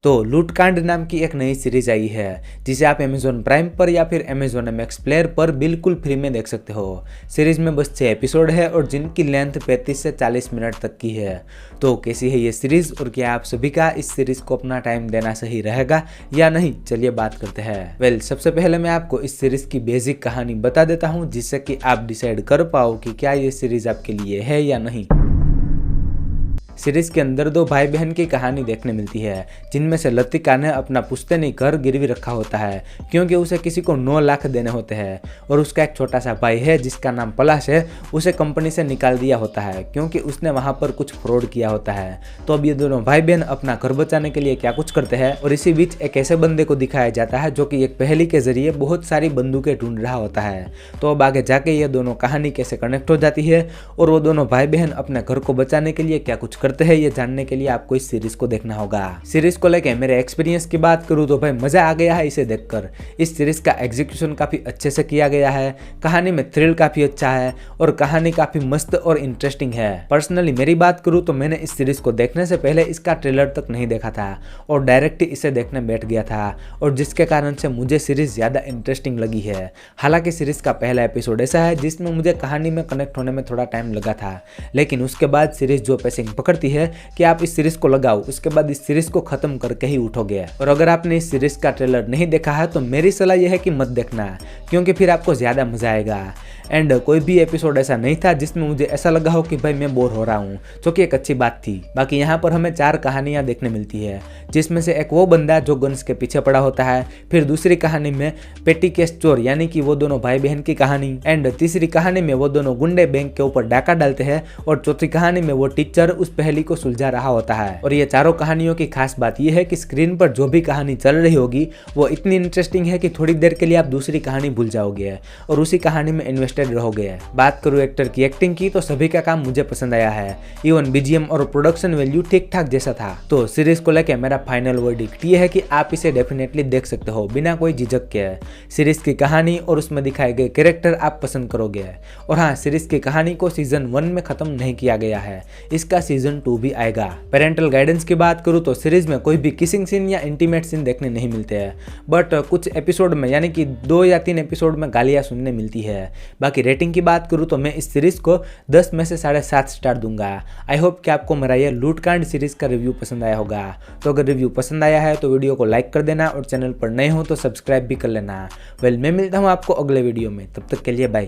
तो लूटकांड नाम की एक नई सीरीज आई है जिसे आप अमेजोन प्राइम पर या फिर अमेजोन MX प्लेयर पर बिल्कुल फ्री में देख सकते हो। सीरीज में बस 6 एपिसोड है और जिनकी लेंथ 35 से 40 मिनट तक की है। तो कैसी है ये सीरीज और क्या आप सभी का इस सीरीज को अपना टाइम देना सही रहेगा या नहीं, चलिए बात करते हैं। सबसे पहले मैं आपको इस सीरीज की बेसिक कहानी बता देता हूँ जिससे कि आप डिसाइड कर पाओ कि क्या ये सीरीज आपके लिए है या नहीं। सीरीज के अंदर दो भाई बहन की कहानी देखने मिलती है जिनमें से लतिका ने अपना पुश्तैनी घर गिरवी रखा होता है क्योंकि उसे किसी को 9 लाख देने होते हैं, और उसका एक छोटा सा भाई है जिसका नाम पलाश है, उसे कंपनी से निकाल दिया होता है क्योंकि उसने वहां पर कुछ फ्रॉड किया होता है। तो अब ये दोनों भाई बहन अपना घर बचाने के लिए क्या कुछ करते हैं, और इसी बीच एक ऐसे बंदे को दिखाया जाता है जो कि एक पहेली के जरिए बहुत सारी बंदूकें ढूंढ रहा होता है। तो अब आगे जाके ये दोनों कहानी कैसे कनेक्ट हो जाती है और वो दोनों भाई बहन अपने घर को बचाने के लिए क्या कुछ करते हैं, ये जानने के लिए आपको इस सीरीज को देखना होगा। सीरीज को लेके मेरे एक्सपीरियंस की बात करूं तो भाई मजा आ गया है इसे देखकर। इस सीरीज का एग्जीक्यूशन काफी अच्छे से किया गया है, कहानी में थ्रिल काफी अच्छा है और कहानी काफी मस्त और इंटरेस्टिंग है। पर्सनली मेरी बात करूं तो मैंने इस सीरीज को देखने से पहले इसका ट्रेलर तक नहीं देखा था और डायरेक्ट इसे देखने बैठ गया था, और जिसके कारण से मुझे सीरीज ज्यादा इंटरेस्टिंग लगी है। हालांकि सीरीज का पहला एपिसोड ऐसा है जिसमें मुझे कहानी में कनेक्ट होने में थोड़ा टाइम लगा था, लेकिन उसके बाद सीरीज जो पेसिंग पकड़ती है कि आप इस सीरीज को लगाओ, उसके बाद इस सीरीज को खत्म करके ही उठोगे। और अगर आपने इस सीरीज का ट्रेलर नहीं देखा है तो मेरी सलाह यह है कि मत देखना, क्योंकि फिर आपको ज्यादा मजा आएगा। एंड कोई भी एपिसोड ऐसा नहीं था जिसमें मुझे ऐसा लगा हो कि भाई मैं बोर हो रहा हूँ, जो कि एक अच्छी बात थी। बाकी यहाँ पर हमें 4 कहानियां देखने मिलती है, जिसमें से एक वो बंदा जो गन्स के पीछे पड़ा होता है, फिर दूसरी कहानी में पेटी केस चोर यानी कि वो दोनों भाई बहन की कहानी, एंड तीसरी कहानी में वो दोनों गुंडे बैंक के ऊपर डाका डालते हैं, और चौथी कहानी में वो टीचर उस पहेली को सुलझा रहा होता है। और ये चारों कहानियों की खास बात यह है कि स्क्रीन पर जो भी कहानी चल रही होगी वो इतनी इंटरेस्टिंग है कि थोड़ी देर के लिए आप दूसरी कहानी भूल जाओगे और उसी कहानी में इन्वेस्टेड रहोगे। बात करूं एक्टर की एक्टिंग की तो सभी का काम मुझे पसंद आया है, इवन BGM और प्रोडक्शन वैल्यू ठीक ठाक जैसा था। तो सीरीज को लेकर मेरा फाइनल वर्डिक्ट ये है कि आप इसे डेफिनेटली देख सकते हो बिना कोई झिझक के। सीरीज की कहानी और उसमें दिखाए गए कैरेक्टर आप पसंद करोगे। और हाँ, सीरीज की कहानी को सीजन 1 में खत्म नहीं किया गया है, इसका सीजन 2 भी आएगा। पेरेंटल गाइडेंस की बात करूं तो सीरीज में कोई भी किसिंग सीन या इंटीमेट सीन देखने नहीं मिलते हैं, बट कुछ एपिसोड में यानी कि 2 या 3 एपिसोड में गालियां सुनने मिलती है। बाकी रेटिंग की बात करूं तो मैं इस सीरीज को 10 में से 7.5 स्टार दूंगा। आई होप कि आपको मेरा ये लूटकांड सीरीज का रिव्यू पसंद आया होगा। तो अगर रिव्यू पसंद आया है तो वीडियो को लाइक कर देना और चैनल पर नए हो तो सब्सक्राइब भी कर लेना। मैं मिलता हूँ आपको अगले वीडियो में, तब तक के लिए बाय।